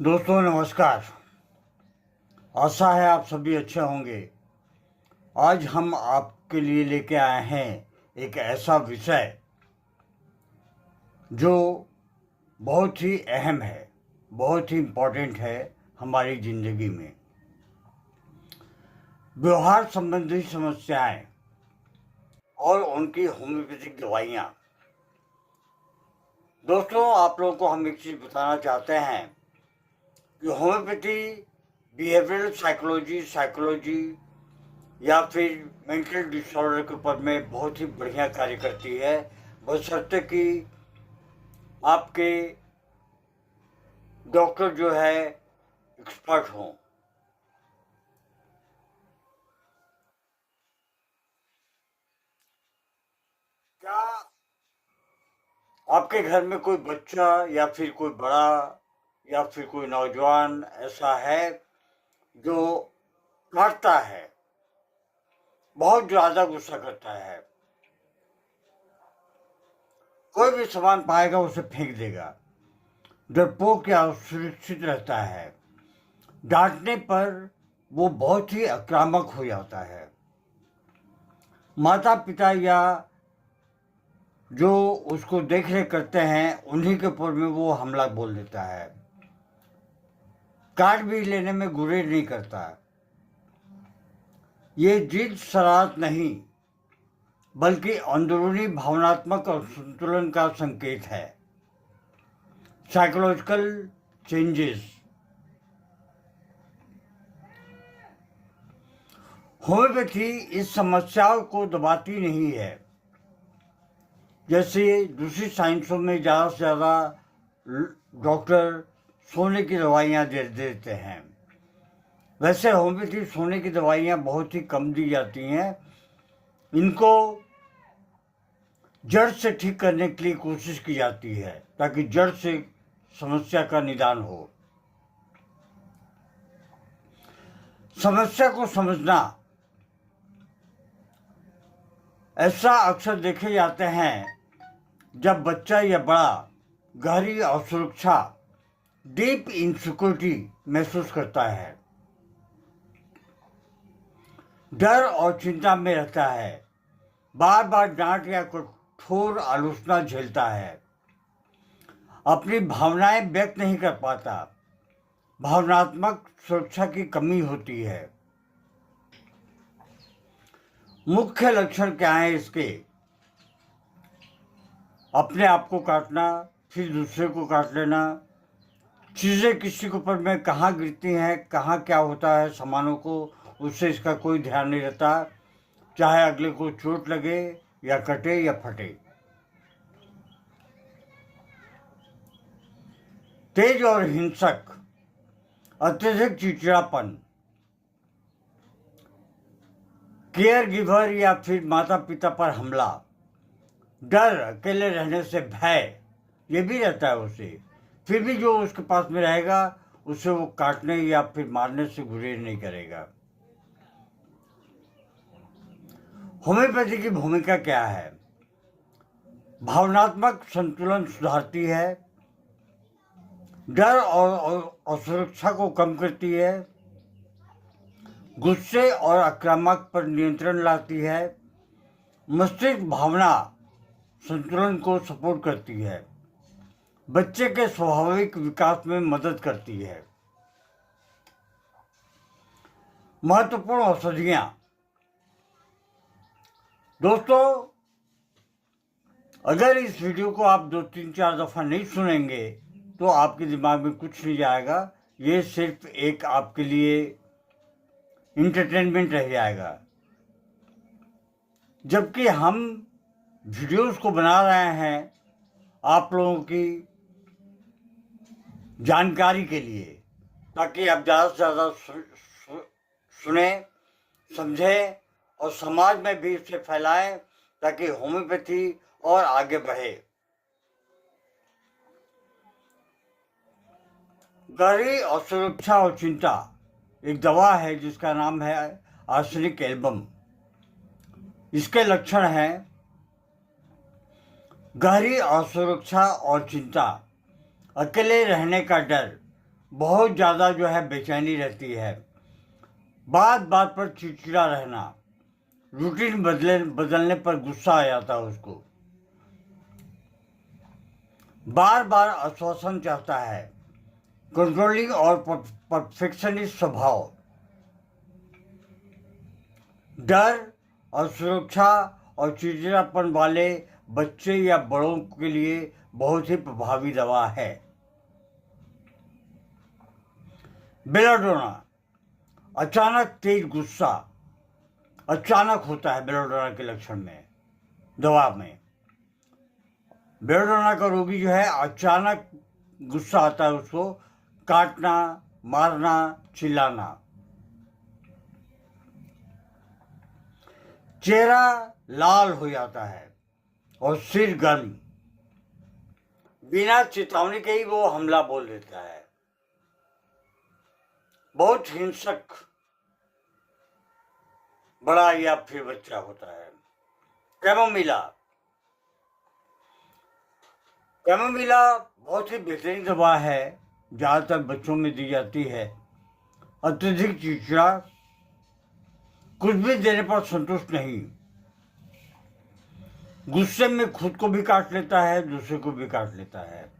दोस्तों नमस्कार। आशा है आप सभी अच्छे होंगे। आज हम आपके लिए लेके आए हैं एक ऐसा विषय जो बहुत ही अहम है, बहुत ही इम्पोर्टेंट है हमारी ज़िंदगी में। व्यवहार संबंधी समस्याएं और उनकी होम्योपैथिक दवाइयाँ। दोस्तों आप लोगों को हम एक चीज़ बताना चाहते हैं कि होम्योपैथी बिहेवियरल साइकोलॉजी या फिर मेंटल डिसऑर्डर के ऊपर में बहुत ही बढ़िया कार्य करती है, बशर्ते कि आपके डॉक्टर जो है एक्सपर्ट हों। क्या आपके घर में कोई बच्चा या फिर कोई बड़ा या फिर कोई नौजवान ऐसा है जो काटता है, बहुत ज़्यादा गुस्सा करता है, कोई भी सामान पाएगा उसे फेंक देगा, डरपोक या सुरक्षित रहता है, डांटने पर वो बहुत ही आक्रामक हो जाता है, माता पिता या जो उसको देख रेख करते हैं उन्हीं के ऊपर में वो हमला बोल देता है, कार्ड भी लेने में गुरेज नहीं करता। ये जिद शरारत नहीं बल्कि अंदरूनी भावनात्मक असंतुलन का संकेत है। Psychological changes. होम्योपैथी इस समस्याओं को दबाती नहीं है, जैसे दूसरी साइंसों में ज़्यादा से ज़्यादा डॉक्टर सोने की दवाइयाँ दे देते हैं, वैसे होम्योपैथी सोने की दवाइयाँ बहुत ही कम दी जाती हैं। इनको जड़ से ठीक करने के लिए कोशिश की जाती है ताकि जड़ से समस्या का निदान हो। समस्या को समझना। ऐसा अक्सर देखे जाते हैं जब बच्चा या बड़ा गहरी असुरक्षा डीप इनसिक्योरिटी महसूस करता है, डर और चिंता में रहता है, बार बार डांट या कठोर आलोचना झेलता है, अपनी भावनाएं व्यक्त नहीं कर पाता, भावनात्मक सुरक्षा की कमी होती है। मुख्य लक्षण क्या है इसके? अपने आप को काटना, फिर दूसरे को काट लेना, चीज़ें किसी के ऊपर में कहाँ गिरती हैं, कहाँ क्या होता है सामानों को, उससे इसका कोई ध्यान नहीं रहता, चाहे अगले को चोट लगे या कटे या फटे। तेज और हिंसक, अत्यधिक चिड़चिड़ापन, केयर गिवर या फिर माता पिता पर हमला, डर, अकेले रहने से भय, ये भी रहता है उसे, फिर भी जो उसके पास में रहेगा उसे वो काटने या फिर मारने से गुरेज नहीं करेगा। होम्योपैथी की भूमिका क्या है? भावनात्मक संतुलन सुधारती है, डर और असुरक्षा को कम करती है, गुस्से और आक्रामक पर नियंत्रण लाती है, मस्तिष्क भावना संतुलन को सपोर्ट करती है, बच्चे के स्वाभाविक विकास में मदद करती है। महत्वपूर्ण औषधियाँ। दोस्तों अगर इस वीडियो को आप 2-3-4 दफ़ा नहीं सुनेंगे तो आपके दिमाग में कुछ नहीं जाएगा, ये सिर्फ एक आपके लिए इंटरटेनमेंट रह जाएगा। जबकि हम वीडियोस को बना रहे हैं आप लोगों की जानकारी के लिए, ताकि आप ज़्यादा से ज़्यादा सुने, समझें और समाज में भी इसे फैलाएं ताकि होम्योपैथी और आगे बढ़े। गहरी असुरक्षा और चिंता एक दवा है जिसका नाम है आर्सेनिक एल्बम। इसके लक्षण हैं गहरी असुरक्षा और चिंता, अकेले रहने का डर, बहुत ज़्यादा जो है बेचैनी रहती है, बात बात पर चिड़चिड़ा रहना, रूटीन बदलने पर गुस्सा आ जाता है उसको, बार बार आश्वासन चाहता है, कंट्रोलिंग और परफेक्शनिस्ट स्वभाव, डर और सुरक्षा और चिड़चिड़ापन वाले बच्चे या बड़ों के लिए बहुत ही प्रभावी दवा है। बेलाडोना, अचानक तेज गुस्सा अचानक होता है बेलाडोना के लक्षण में, दवा में। बेलाडोना का रोगी जो है अचानक गुस्सा आता है, उसको काटना, मारना, चिल्लाना, चेहरा लाल हो जाता है और सिर गर्म, बिना चेतावनी के ही वो हमला बोल देता है, बहुत हिंसक बड़ा या फिर बच्चा होता है। कैमोमिला, कैमोमिला बहुत ही बेहतरीन दवा है, ज़्यादातर बच्चों में दी जाती है। अत्यधिक चिड़चिड़ा, कुछ भी देने पर संतुष्ट नहीं, गुस्से में खुद को भी काट लेता है, दूसरे को भी काट लेता है।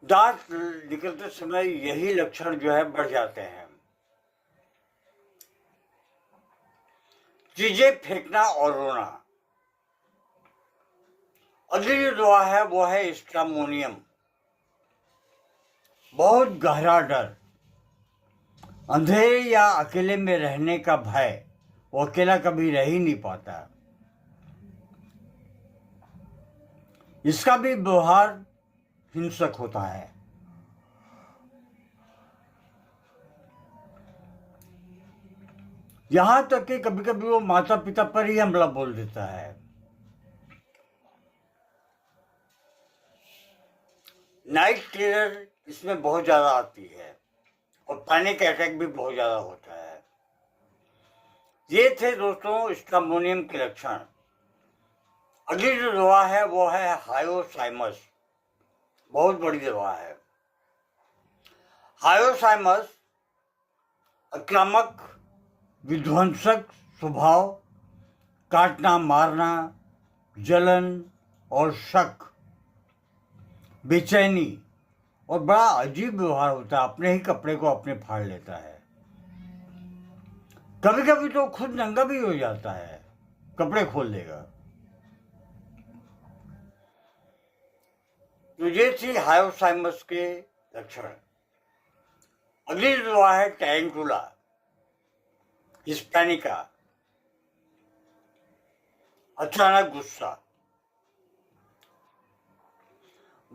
दांत निकलते समय यही लक्षण जो है बढ़ जाते हैं। चीजें फेंकना और रोना। अगली जो दवा है वो है स्ट्रामोनियम। बहुत गहरा डर, अंधेरे या अकेले में रहने का भय, वो अकेला कभी रह ही नहीं पाता। इसका भी व्यवहार हिंसक होता है। यहां तक कि कभी कभी वो माता पिता पर ही हमला बोल देता है। नाइट टेरर इसमें बहुत ज्यादा आती है और पैनिक अटैक भी बहुत ज्यादा होता है। ये थे दोस्तों स्ट्रामोनियम के लक्षण। अगली जो दवा है वो है हायोसाइमस। बहुत बड़ी दवा है। हायोसाइमस आक्रामक, विध्वंसक स्वभाव, काटना, मारना, जलन और शक, बेचैनी और बड़ा अजीब व्यवहार होता है। अपने ही कपड़े को अपने फाड़ लेता है। कभी कभी तो खुद नंगा भी हो जाता है, कपड़े खोल देगा। तो ये थी हायोसाइमस के लक्षण। अगली दवा है टैरेंटुला हिस्पैनिका। अचानक गुस्सा,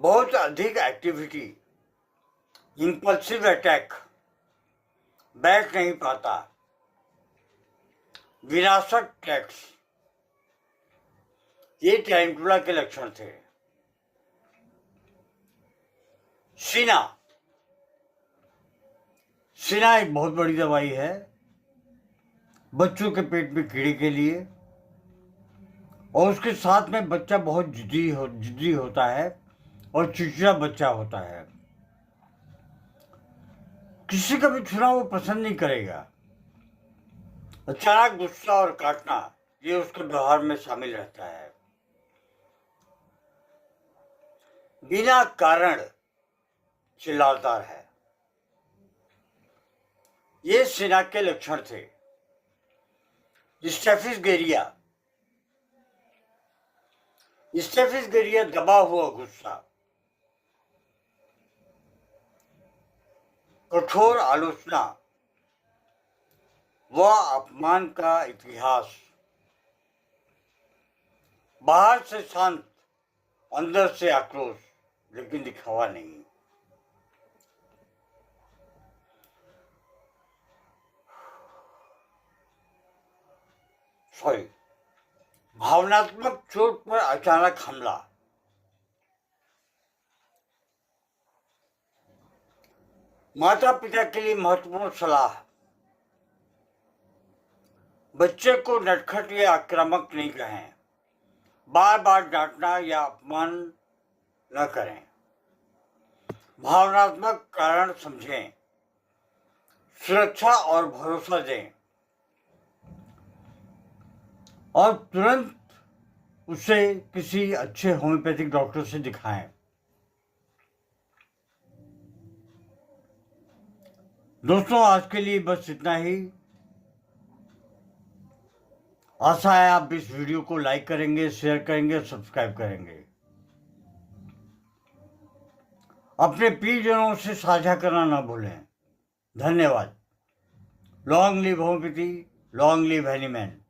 बहुत अधिक एक्टिविटी, इंपल्सिव अटैक, बैठ नहीं पाता, विनाशक टैक्स, ये टैरेंटुला के लक्षण थे। सीना, सीना एक बहुत बड़ी दवाई है बच्चों के पेट में कीड़े के लिए, और उसके साथ में बच्चा बहुत जिद्दी होता है और चिड़चिड़ा बच्चा होता है। किसी का भी छूना वो पसंद नहीं करेगा। अचानक गुस्सा और काटना ये उसके व्यवहार में शामिल रहता है। बिना कारण चिल्लाता है। ये सीना के लक्षण थे। स्टेफिस गेरिया दबा हुआ गुस्सा, कठोर आलोचना व अपमान का इतिहास, बाहर से शांत, अंदर से आक्रोश, लेकिन दिखावा नहीं। भावनात्मक चोट पर अचानक हमला। माता पिता के लिए महत्वपूर्ण सलाह। बच्चे को नटखट या आक्रामक नहीं कहें। बार बार डांटना या अपमान न करें। भावनात्मक कारण समझें, सुरक्षा और भरोसा दें और तुरंत उसे किसी अच्छे होम्योपैथिक डॉक्टर से दिखाएं। दोस्तों, आज के लिए बस इतना ही। आशा है आप इस वीडियो को लाइक करेंगे, शेयर करेंगे, सब्सक्राइब करेंगे। अपने प्रियजनों से साझा करना ना भूलें। धन्यवाद। Long live homeopathy, long live Hahnemann.